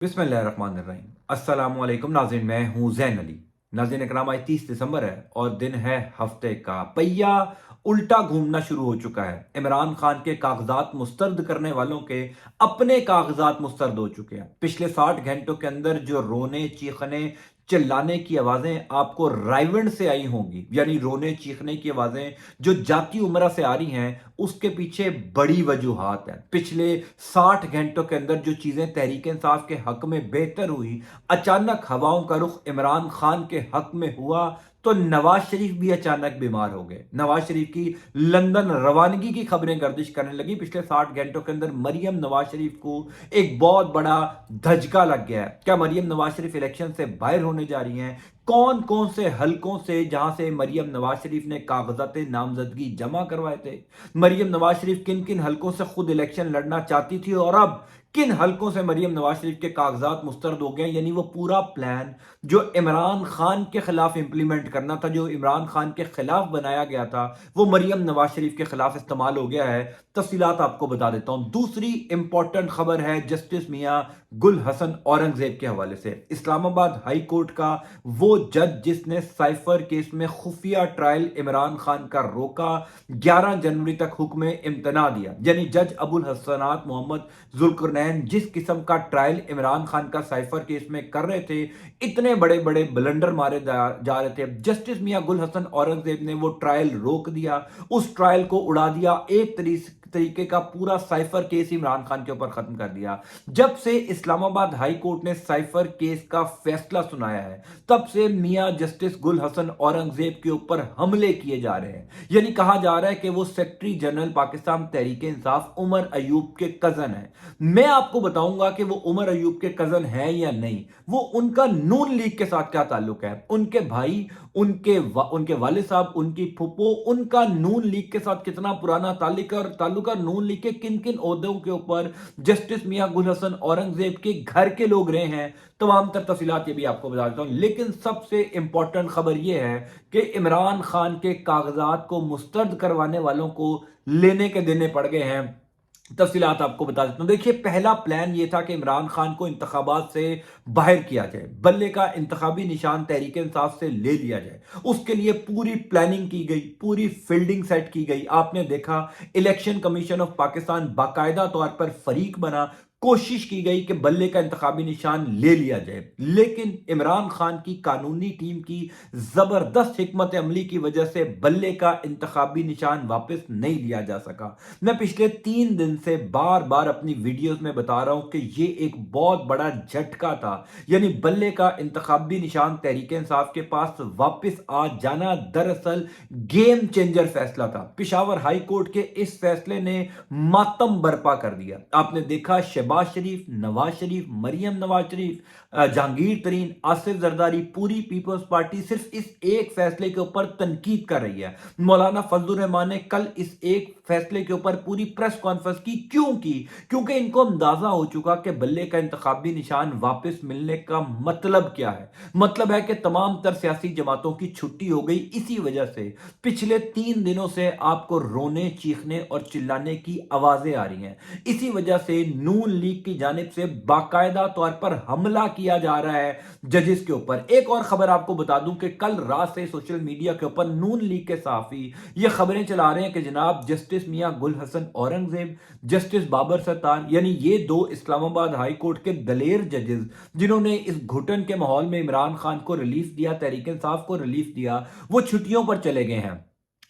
बिस्मिल्लाहिर्रहमानिर्रहीम। अस्सलाम वालेकुम नाज़रीन, मैं हूं जैन अली। नाज़रीन इकराम, आज 30 दिसंबर है और दिन है हफ्ते का। पहिया उल्टा घूमना शुरू हो चुका है। इमरान खान के कागजात मुस्तरद करने वालों के अपने कागजात मुस्तरद हो चुके हैं। पिछले 60 घंटों के अंदर जो रोने चीखने चिल्लाने की आवाजें आपको रायवंड से आई होंगी, यानी रोने चीखने की आवाजें जो जाती उमरा से आ रही हैं, उसके पीछे बड़ी वजूहात है। पिछले 60 घंटों के अंदर जो चीजें तहरीक इंसाफ के हक में बेहतर हुई, अचानक हवाओं का रुख इमरान खान के हक में हुआ तो नवाज शरीफ भी अचानक बीमार हो गए। नवाज शरीफ की लंदन रवानगी की खबरें गर्दिश करने लगी। पिछले 60 घंटों के अंदर मरियम नवाज शरीफ को एक बहुत बड़ा धचका लग गया है। क्या मरियम नवाज शरीफ इलेक्शन से बाहर होने जा रही हैं? कौन कौन से हलकों से जहां से मरियम नवाज शरीफ ने कागजात नामजदगी जमा करवाए थे, मरियम नवाज शरीफ किन किन हलकों से खुद इलेक्शन लड़ना चाहती थी और अब किन हलकों से मरियम नवाज शरीफ के कागजात मुस्तरद हो गए, यानी वो पूरा प्लान जो इमरान खान के खिलाफ इंप्लीमेंट करना था, जो इमरान खान के खिलाफ बनाया गया था, वो मरियम नवाज शरीफ के खिलाफ इस्तेमाल हो गया है। तफसीलात आपको बता देता हूं। दूसरी इंपॉर्टेंट खबर है जस्टिस मियां गुल हसन औरंगजेब के हवाले से। इस्लामाबाद हाई कोर्ट का वो जज जिसने साइफर केस में खुफिया ट्रायल इमरान खान का रोका, 11 जनवरी तक हुक्म इम्तना दिया। यानी जज अबुल हसनात मोहम्मद जुल्करनैन जिस किस्म का ट्रायल इमरान खान का साइफर केस में कर रहे थे, इतने बड़े बड़े ब्लंडर मारे जा रहे थे, जस्टिस मियां गुल हसन औरंगजेब ने वो ट्रायल रोक दिया, उस ट्रायल को उड़ा दिया, एक तरीके का पूरा साइफर केस इमरान खान के ऊपर खत्म कर दिया। जब से इस्लामाबाद हाई कोर्ट ने साइफर केस का फैसला सुनाया है, तब से मियां जस्टिस गुल हसन औरंगजेब के ऊपर हमले किए जा रहे हैं। यानी कहा जा रहा है कि वो सेक्रेटरी जनरल पाकिस्तान तहरीक इंसाफ उमर अयूब के कजन है। मैं आपको बताऊंगा कि वो उमर अयूब के कजन है या नहीं, वो उनका नून लीग के साथ क्या ताल्लुक है, उनके भाई, उनके वाले साहब, उनकी फुप्पो, उनका नून लीग के साथ कितना पुराना ताल्लुक है, नून लीग के किन किन ओहदों के ऊपर जस्टिस मियां गुल हसन औरंगजेब के घर के लोग रहे हैं, तमाम तर तफसीलात ये भी आपको बता देता हूं। लेकिन सबसे इंपॉर्टेंट खबर यह है कि इमरान खान के कागजात को मुस्तरद करवाने वालों को लेने के देने पड़ गए हैं। तफसीलात आपको बता देता हूं। देखिए, पहला प्लान यह था कि इमरान खान को इंतखाबात से बाहर किया जाए, बल्ले का इंतखाबी निशान तहरीक इंसाफ से ले लिया जाए। उसके लिए पूरी प्लानिंग की गई, पूरी फील्डिंग सेट की गई। आपने देखा इलेक्शन कमीशन ऑफ पाकिस्तान बाकायदा तौर पर फरीक बना, कोशिश की गई कि बल्ले का इंतखाबी निशान ले लिया जाए। लेकिन इमरान खान की कानूनी टीम की जबरदस्त हिकमत अमली की वजह से बल्ले का इंतखाबी निशान वापस नहीं लिया जा सका। मैं पिछले 3 दिन से बार बार अपनी वीडियोस में बता रहा हूं कि यह एक बहुत बड़ा झटका था। यानी बल्ले का इंतखाबी निशान तहरीक इंसाफ के पास वापस आ जाना दरअसल गेम चेंजर फैसला था। पिशावर हाई कोर्ट के इस फैसले ने मातम बर्पा कर दिया। आपने देखा शहबाज शरीफ, नवाज शरीफ, मरियम नवाज शरीफ, जहांगीर तरीन, आसिफ जरदारी, पूरी पीपल्स पार्टी सिर्फ इस एक फैसले के ऊपर तनकीद कर रही है। मौलाना फजलुर रहमान ने कल इस एक फैसले के ऊपर पूरी प्रेस कॉन्फ्रेंस की। क्यों की? क्योंकि इनको अंदाजा हो चुका कि बल्ले का इंतखाबी निशान वापस मिलने का मतलब क्या है। मतलब है कि तमाम तर सियासी जमातों की छुट्टी हो गई। इसी वजह से पिछले 3 दिनों से आपको रोने चीखने और चिल्लाने की आवाजें आ रही हैं। इसी वजह से नून लीग की जानिब से बाकायदा तौर पर हमला किया जा रहा है जजेस के ऊपर। एक और खबर आपको बता दूं कि कल रात से सोशल मीडिया के ऊपर नून लीग के साफी ये खबरें चला रहे हैं कि जनाब जस्टिस मियां गुल हसन औरंगजेब, जस्टिस बाबर सत्तार, यानी ये दो इस्लामाबाद हाई कोर्ट के दलेर जजेस जिन्होंने इस घुटन के माहौल में इमरान खान को रिलीफ दिया, तहरीक इंसाफ को रिलीफ दिया, वो छुट्टियों पर चले गए हैं।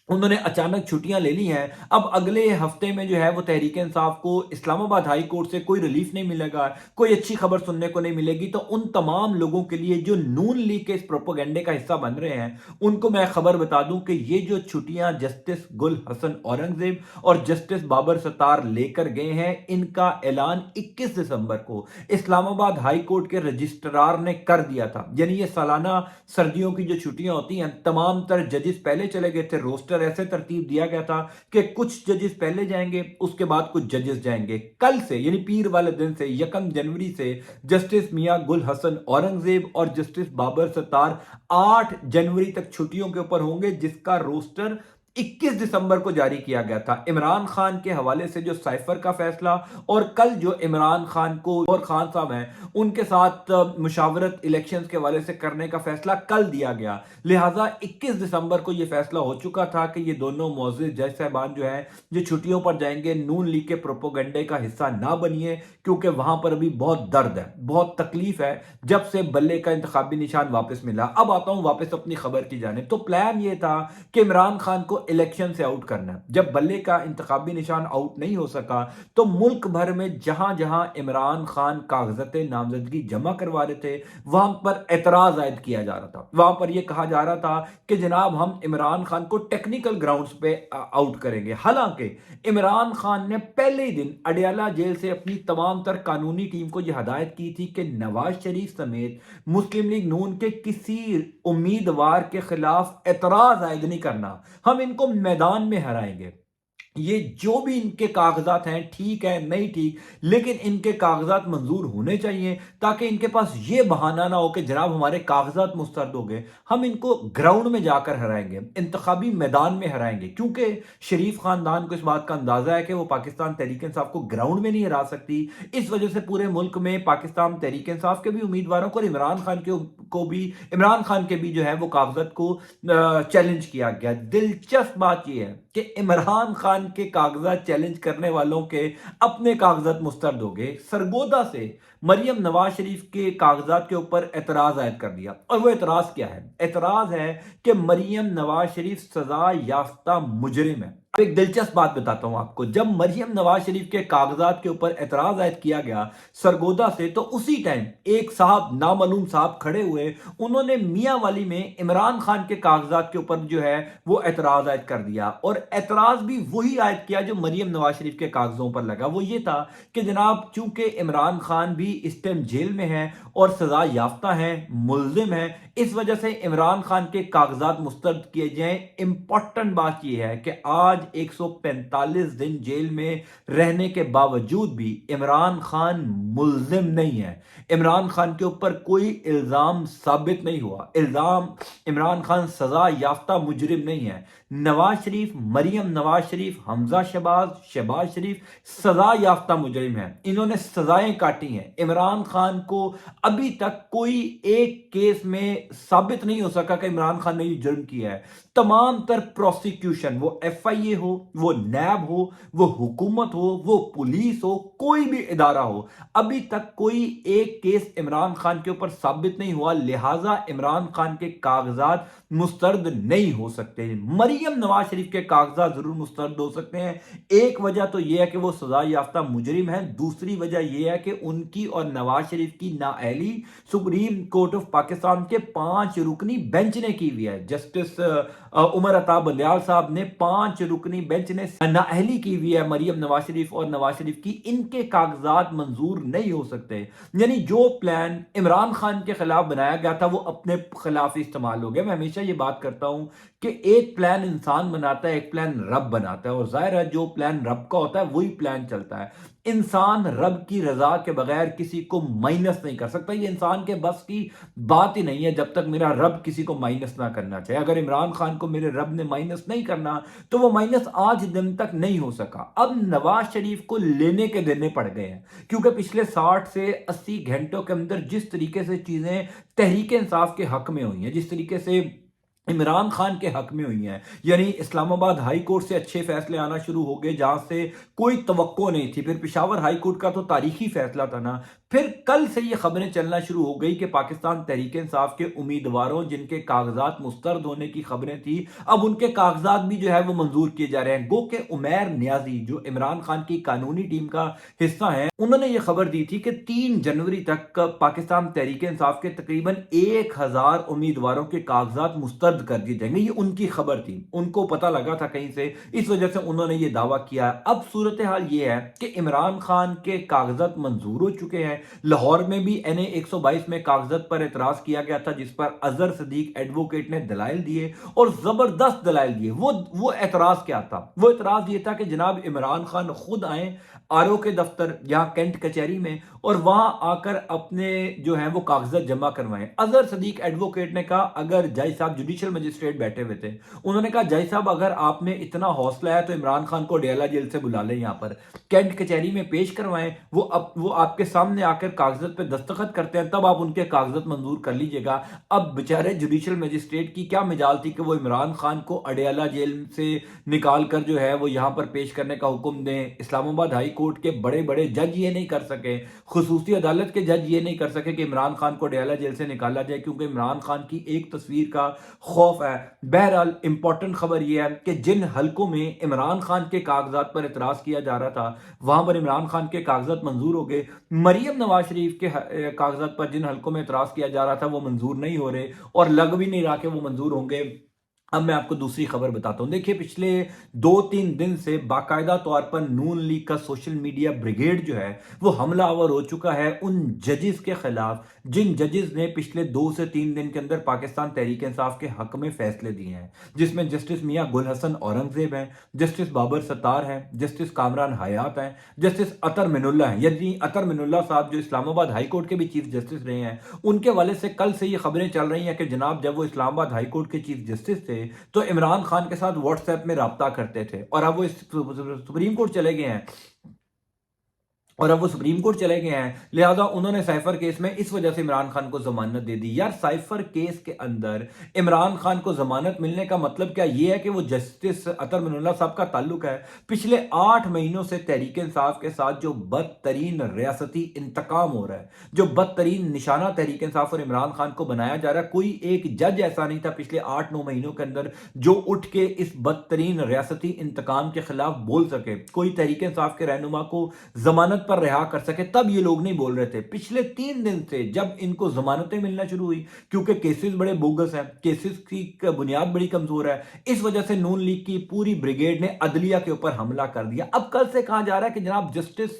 उन्होंने अचानक छुट्टियां ले ली हैं। अब अगले हफ्ते में जो है वो तहरीक इंसाफ को इस्लामाबाद हाई कोर्ट से कोई रिलीफ नहीं मिलेगा, कोई अच्छी खबर सुनने को नहीं मिलेगी। तो उन तमाम लोगों के लिए जो नून लीग के इस प्रोपेगेंडे का हिस्सा बन रहे हैं, उनको मैं खबर बता दूं कि ये जो छुट्टियां जस्टिस गुल हसन औरंगजेब और जस्टिस बाबर सत्तार लेकर गए हैं, इनका ऐलान 21 दिसंबर को इस्लामाबाद हाई कोर्ट के रजिस्ट्रार ने कर दिया था। यानी ये सालाना सर्दियों की जो छुट्टियां होती हैं, तमाम तर जजेस पहले चले गए थे। रोस्टर ऐसे तरतीब दिया गया था कि कुछ जजेस पहले जाएंगे, उसके बाद कुछ जजेस जाएंगे। कल से यानी पीर वाले दिन से 1 जनवरी से जस्टिस मियां गुल हसन औरंगजेब और जस्टिस बाबर सत्तार 8 जनवरी तक छुट्टियों के ऊपर होंगे, जिसका रोस्टर 21 दिसंबर को जारी किया गया था। इमरान खान के हवाले से जो साइफर का फैसला और कल जो इमरान खान को और खान साहब हैं उनके साथ मुशावरत इलेक्शंस के हवाले से करने का फैसला कल दिया गया। लिहाजा 21 दिसंबर को यह फैसला हो चुका था कि ये दोनों मोअज़्ज़िज़ जज साहबान जो हैं जो छुट्टियों पर जाएंगे, नून लीग के प्रोपोगंडे का हिस्सा ना बनिए, क्योंकि वहां पर अभी बहुत दर्द है, बहुत तकलीफ है जब से बल्ले का इंतखाबी निशान वापस मिला। अब आता हूं वापस अपनी खबर की जानिब। तो प्लान ये था कि इमरान खान को इलेक्शन से आउट करना है। जब बल्ले का इंतखाबी निशान आउट नहीं हो सका तो मुल्क भर में जहां जहां इमरान खान कागजात नामजदगी जमा करवा रहे थे वहां पर एतराज आयद किया जा रहा था। वहां पर यह कहा जा रहा था कि जनाब हम इमरान खान को टेक्निकल ग्राउंड्स पे आउट करेंगे। हालांकि इमरान खान ने पहले ही दिन अडयाला जेल से अपनी तमाम तर कानूनी टीम को यह हदायत की थी कि नवाज शरीफ समेत मुस्लिम लीग नून के किसी उम्मीदवार के खिलाफ एतराज आयद नहीं करना, हम इनको मैदान में हराएंगे। ये जो भी इनके कागजात हैं ठीक है नहीं ठीक, लेकिन इनके कागजात मंजूर होने चाहिए ताकि इनके पास ये बहाना ना हो कि जनाब हमारे कागजात मुस्तरद हो गए, हम इनको ग्राउंड में जाकर हराएंगे, इंतखाबी मैदान में हराएंगे। क्योंकि शरीफ खानदान को इस बात का अंदाजा है कि वो पाकिस्तान तहरीक इंसाफ को ग्राउंड में नहीं हरा सकती। इस वजह से पूरे मुल्क में पाकिस्तान तहरीक इंसाफ के भी उम्मीदवारों को और इमरान खान के भी जो है वो कागजात को चैलेंज किया गया। दिलचस्प बात यह है कि इमरान खान के कागजात चैलेंज करने वालों के अपने कागजात मुस्तरद हो गए। सरगोदा से मरियम नवाज शरीफ के कागजात के ऊपर एतराज आयद कर दिया। और वो एतराज क्या है? एतराज है कि मरियम नवाज शरीफ सजा याफ्ता मुजरिम है। अब एक दिलचस्प बात बताता हूं आपको। जब मरियम नवाज शरीफ के कागजात के ऊपर एतराज आयद किया गया सरगोदा से, तो उसी टाइम एक साहब, नामालूम साहब खड़े हुए, उन्होंने मियां वाली में इमरान खान के कागजात के ऊपर जो है वो एतराज आयद कर दिया। और एतराज भी वही आयद किया जो मरियम नवाज शरीफ के कागजों पर लगा। वो ये था कि जनाब चूंकि इमरान खान भी इस टाइम जेल में है और सजा याफ्ता है, मुल्जिम है, इस वजह से इमरान खान के कागजात मुस्तरद किए जाएं। इंपॉर्टेंट बात यह है कि आज 145 दिन जेल में रहने के बावजूद भी इमरान खान मुल्जिम नहीं है। इमरान खान के ऊपर कोई इल्जाम साबित नहीं हुआ। इमरान खान सजा याफ्ता मुजरिम नहीं है। नवाज शरीफ, मरियम नवाज शरीफ, हमजा शहबाज शरीफ सजा याफ्ता मुजरिम है। इन्होंने सजाएं काटी हैं। इमरान खान को अभी तक कोई एक केस में साबित नहीं हो सका कि इमरान खान ने ये जुर्म किया है। तमाम तर प्रोसिक्यूशन, वो FIA हो, वो नैब हो, वो हुकूमत हो, वो पुलिस हो, कोई भी इदारा हो, अभी तक कोई एक केस इमरान खान के ऊपर साबित नहीं हुआ। लिहाजा इमरान खान के कागजात मुस्तरद नहीं हो सकते। मरियम नवाज शरीफ के कागजात जरूर मुस्तरद हो सकते हैं। एक वजह तो यह है कि वो सजा याफ्ता मुजरिम है। दूसरी वजह यह है कि उनकी और नवाज शरीफ की नाअहली सुप्रीम कोर्ट ऑफ पाकिस्तान के 5 रुकनी बेंच ने की हुई है। जस्टिस उमर अता बंदयाल साहब ने 5 रुकनी बेंच ने नाअहली की हुई है मरियम नवाज शरीफ और नवाज शरीफ की। इनके कागजात मंजूर नहीं हो सकते। यानी जो प्लान इमरान खान के खिलाफ बनाया गया था वो अपने खिलाफ इस्तेमाल हो गया। मैं हमेशा ये बात करता हूं कि एक प्लान इंसान बनाता है, एक प्लान रब बनाता है, और जाहिर है जो प्लान रब का होता है वही प्लान चलता है। इंसान रब की रजा के बगैर किसी को माइनस नहीं कर सकता। ये इंसान के बस की बात ही नहीं है जब तक मेरा रब किसी को माइनस ना करना चाहे। अगर इमरान खान को मेरे रब ने माइनस नहीं करना तो वो माइनस आज दिन तक नहीं हो सका। अब नवाज शरीफ को लेने के देने पड़ गए हैं, क्योंकि पिछले 60 से 80 घंटों के अंदर जिस तरीके से चीजें तहरीक इंसाफ के हक में हुई हैं, जिस तरीके से इमरान खान के हक में हुई हैं, यानी इस्लामाबाद हाई कोर्ट से अच्छे फैसले आना शुरू हो गए जहां से कोई तवक्को नहीं थी। फिर पेशावर हाई कोर्ट का तो तारीखी फैसला था ना। फिर कल से ये खबरें चलना शुरू हो गई कि पाकिस्तान तहरीक इंसाफ के उम्मीदवारों जिनके कागजात मुस्तरद होने की खबरें थी, अब उनके कागजात भी जो है वो मंजूर किए जा रहे हैं। गो के उमैर नियाजी जो इमरान खान की कानूनी टीम का हिस्सा है, उन्होंने ये खबर दी थी कि 3 जनवरी तक पाकिस्तान तहरीक इंसाफ के तकरीबन 1000 उम्मीदवारों के कागजात मुस्तरद कर दिए जाएंगे। ये उनकी खबर थी, उनको पता लगा था कहीं से, इस वजह से उन्होंने ये दावा किया। अब सूरत हाल ये है कि इमरान खान के कागजात मंजूर हो चुके हैं, लाहौर में भी NA 122 में कागजात पर एतराज किया गया था, जिस पर अजहर सदीक एडवोकेट ने दलाइल दिए और जबरदस्त दलाइल दिए। वो एतराज क्या था? वो एतराज ये था कि जनाब इमरान खान खुद आए RO के दफ्तर यहाँ कैंट कचहरी में और वहां आकर अपने जो है वो कागजात जमा करवाएं। अजहर सदीक एडवोकेट ने कहा, अगर जज साहब जुडिशियल मजिस्ट्रेट बैठे हुए थे, उन्होंने कहा जज साहब अगर आप में इतना हौसला है तो इमरान खान को डेला जेल से बुला लें, यहाँ पर कैंट कचहरी में पेश करवाएं, वो आपके सामने आकर कागजात पे दस्तखत करते हैं, तब आप उनके कागजात मंजूर कर लीजिएगा। अब बेचारे जुडिशियल मजिस्ट्रेट की क्या मजाल थी कि वो इमरान खान को अडयाला जेल से निकाल कर जो है वो यहाँ पर पेश करने का हुक्म दें। इस्लामाबाद हाई कोर्ट के बड़े बड़े जज ये नहीं कर सके, खुसूसी अदालत के जज ये नहीं कर सके कि इमरान खान को अडयाला जेल से निकाला जाए, क्योंकि इमरान खान की एक तस्वीर का खौफ है। बहरहाल इंपॉर्टेंट खबर यह है कि जिन हलकों में इमरान खान के कागजात पर इतराज किया जा रहा था, वहां पर इमरान खान के कागजात मंजूर हो गए। मरियम नवाज शरीफ के कागजात पर जिन हलकों में इतराज किया जा रहा था वो मंजूर नहीं हो रहे और लग भी नहीं रहा कि वो मंजूर होंगे। अब मैं आपको दूसरी खबर बताता हूं। देखिए, पिछले 2-3 दिन से बाकायदा तौर पर नून लीग का सोशल मीडिया ब्रिगेड जो है वो हमलावर हो चुका है उन जजेस के खिलाफ जिन जजेस ने पिछले 2 से 3 दिन के अंदर पाकिस्तान तहरीक इंसाफ के हक में फैसले दिए हैं, जिसमें जस्टिस मियां गुल हसन औरंगजेब हैं, जस्टिस बाबर सत्तार हैं, जस्टिस कामरान हयात हैं, जस्टिस अतर मिनुल्ला हैं। यदि अतर मिनुल्ला साहब जो इस्लामाबाद हाई कोर्ट के भी चीफ जस्टिस रहे हैं, उनके वाले से कल से ये खबरें चल रही हैं कि जनाब जब वो इस्लामाबाद हाई कोर्ट के चीफ जस्टिस थे तो इमरान खान के साथ व्हाट्सएप में राब्ता करते थे, और अब वो सुप्रीम कोर्ट चले गए हैं लिहाजा उन्होंने साइफर केस में इस वजह से इमरान खान को जमानत दे दी। यार, साइफर केस के अंदर इमरान खान को जमानत मिलने का मतलब क्या ये है कि वो जस्टिस अतर मिनुल्लाह साहब का ताल्लुक है? पिछले 8 महीनों से तहरीक इंसाफ के साथ जो बदतरीन रियासती इंतकाम हो रहा है, जो बदतरीन निशाना तहरीक इंसाफ और इमरान खान को बनाया जा रहा है, कोई एक जज ऐसा नहीं था पिछले 8-9 महीनों के अंदर जो उठ के इस बदतरीन रियासती इंतकाम के खिलाफ बोल सके, कोई तहरीक इंसाफ के रहनुमा को जमानत पर रिहा कर सके। तब ये लोग नहीं बोल रहे थे। पिछले 3 दिन से जब इनको जमानतें मिलना शुरू हुई, क्योंकि केसेस बड़े बोगस हैं, केसेस की बुनियाद बड़ी कमजोर है, इस वजह से नून लीग की पूरी ब्रिगेड ने अदलिया के ऊपर हमला कर दिया। अब कल से कहा जा रहा है कि जनाब जस्टिस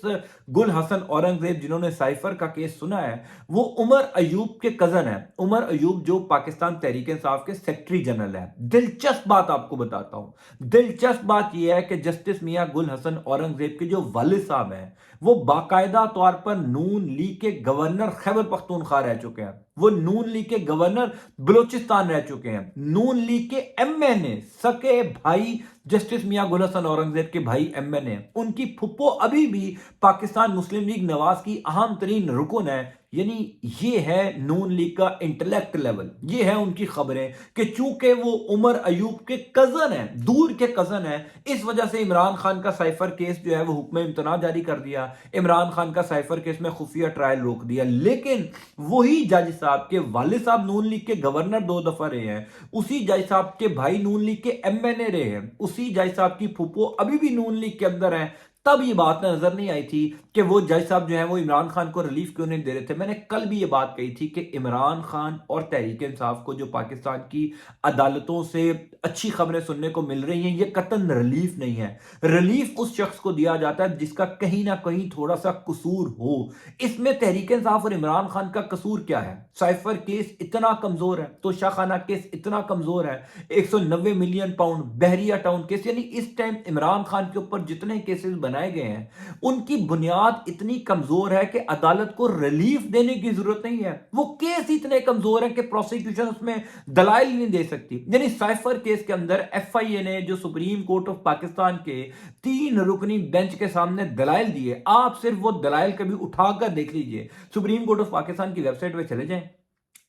गुल हसन औरंगजेब जिन्होंने साइफर का केस सुना है वो उमर अयूब के कजन है। उमर अयूब जो पाकिस्तान तहरीक इंसाफ के सेक्रेटरी जनरल है। दिलचस्प बात आपको बताता हूं, दिलचस्प बात यह है कि जस्टिस मियां गुल हसन औरंगजेब के जो वालिद साहब हैं वो बाकायदा तौर पर नून लीग के गवर्नर खैबर पख्तूनख्वा रह चुके हैं, वो नून लीग के गवर्नर बलूचिस्तान रह चुके हैं, नून लीग के MNA सके भाई जस्टिस मियां गुल हसन औरंगजेब के भाई MNA, उनकी फुप्पो अभी भी पाकिस्तान मुस्लिम लीग नवाज की अहम तरीन रुकन है। यानी ये है नून लीग का इंटेलेक्ट लेवल, ये है उनकी खबरें कि चूंकि वो उमर अयूब के कजन है, दूर के कजन है, इस वजह से इमरान खान का साइफर केस जो है वो हुक्म इम्तना जारी कर दिया, इमरान खान का साइफर केस में खुफिया ट्रायल रोक दिया। लेकिन वही जज साहब के वालिद साहब नून लीग के गवर्नर 2 दफा रहे हैं, उसी जज साहब के भाई नून लीग के MNA रहे हैं, उसी जज साहब की फुप्पो अभी भी नून लीग के अंदर है। तब ये बात नजर नहीं आई थी कि वो जज साहब जो है वो इमरान खान को रिलीफ क्यों नहीं दे रहे थे। मैंने कल भी ये बात कही थी कि इमरान खान और तहरीक इंसाफ को जो पाकिस्तान की अदालतों से अच्छी खबरें सुनने को मिल रही हैं, ये कतन रिलीफ नहीं है। रिलीफ उस शख्स को दिया जाता है जिसका कहीं ना कहीं थोड़ा सा कसूर हो। इसमें तहरीक इंसाफ और इमरान खान का कसूर क्या है? साइफर केस इतना कमजोर है, तोशाखाना केस इतना कमजोर है, 190 मिलियन पाउंड बहरिया टाउन केस, यानी इस टाइम इमरान खान के ऊपर जितने केसेस बनाए गए हैं उनकी बुनियाद इतनी कमजोर है कि अदालत को रिलीफ देने की जरूरत नहीं है। वो केस इतने कमजोर है कि प्रोसिक्यूशन उसमें दलाइल नहीं दे सकती। यानी साइफर केस के अंदर FIA ने जो सुप्रीम कोर्ट ऑफ पाकिस्तान के 3 रुकनी बेंच के सामने दलाइल दिए, आप सिर्फ वो दलाइल कभी उठाकर देख लीजिए, सुप्रीम कोर्ट ऑफ पाकिस्तान की वेबसाइट पे चले जाएं,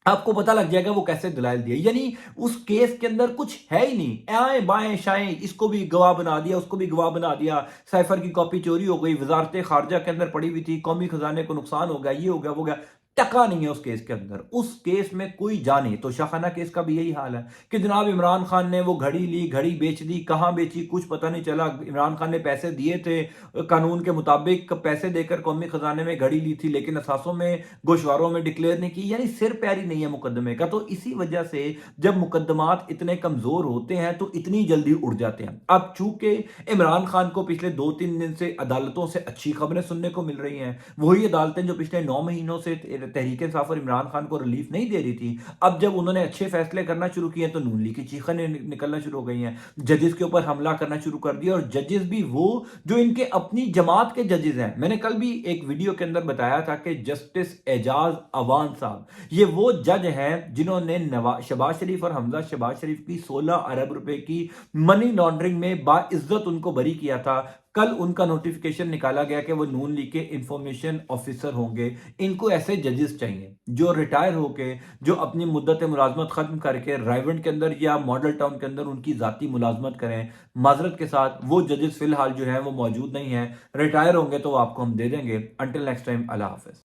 आपको पता लग जाएगा वो कैसे दलाइल दिए। यानी उस केस के अंदर कुछ है ही नहीं, आए बाएं शाएं, इसको भी गवाह बना दिया, उसको भी गवाह बना दिया, साइफर की कॉपी चोरी हो गई, वजारत खारजा के अंदर पड़ी हुई थी, कौमी खजाने को नुकसान हो गया, ये हो गया वो गया, टका नहीं है उस केस के अंदर, उस केस में कोई जा नहीं। तो शाहखाना केस का भी यही हाल है कि जनाब इमरान खान ने वो घड़ी ली, घड़ी बेच दी, कहाँ बेची कुछ पता नहीं चला। इमरान खान ने पैसे दिए थे, कानून के मुताबिक पैसे देकर कौमी खजाने में घड़ी ली थी, लेकिन असासों में गोशवारों में डिक्लेयर नहीं की, यानी सिर पैरी नहीं है मुकदमे का। तो इसी वजह से जब मुकदमात इतने कमजोर होते हैं तो इतनी जल्दी उड़ जाते हैं। अब चूंकि इमरान खान को पिछले 2-3 दिन से अदालतों से अच्छी खबरें सुनने को मिल रही हैं, वही अदालतें जो पिछले 9 महीनों से तहरीक इंसाफ और इमरान खान को रिलीफ नहीं दे रही थी, अब जब उन्होंने अच्छे फैसले करना शुरू किए तो नून लीग की चीखें निकलना शुरू हो गई हैं, जजेस के ऊपर हमला करना शुरू कर दिया। और जजेस भी वो जो इनके अपनी जमात के जजेस हैं। मैंने कल भी एक वीडियो के अंदर बताया था कि जस्टिस एजाज अवान साहब, ये वो जज हैं जिन्होंने शहबाज शरीफ और हमजा शहबाज शरीफ की 16 अरब रुपए की मनी लॉन्ड्रिंग में बाइज्जत उनको बरी किया था। कल उनका नोटिफिकेशन निकाला गया कि वो नून लीग के इंफॉर्मेशन ऑफिसर होंगे। इनको ऐसे जजेस चाहिए जो रिटायर होके, जो अपनी मुद्दत मुलाजमत खत्म करके रायवंड के अंदर या मॉडल टाउन के अंदर उनकी जाती मुलाजमत करें। माजरत के साथ वो जजेस फिलहाल जो है वो मौजूद नहीं है, रिटायर होंगे तो आपको हम दे देंगे। अंटिल नेक्स्ट टाइम, अल्लाह हाफिज।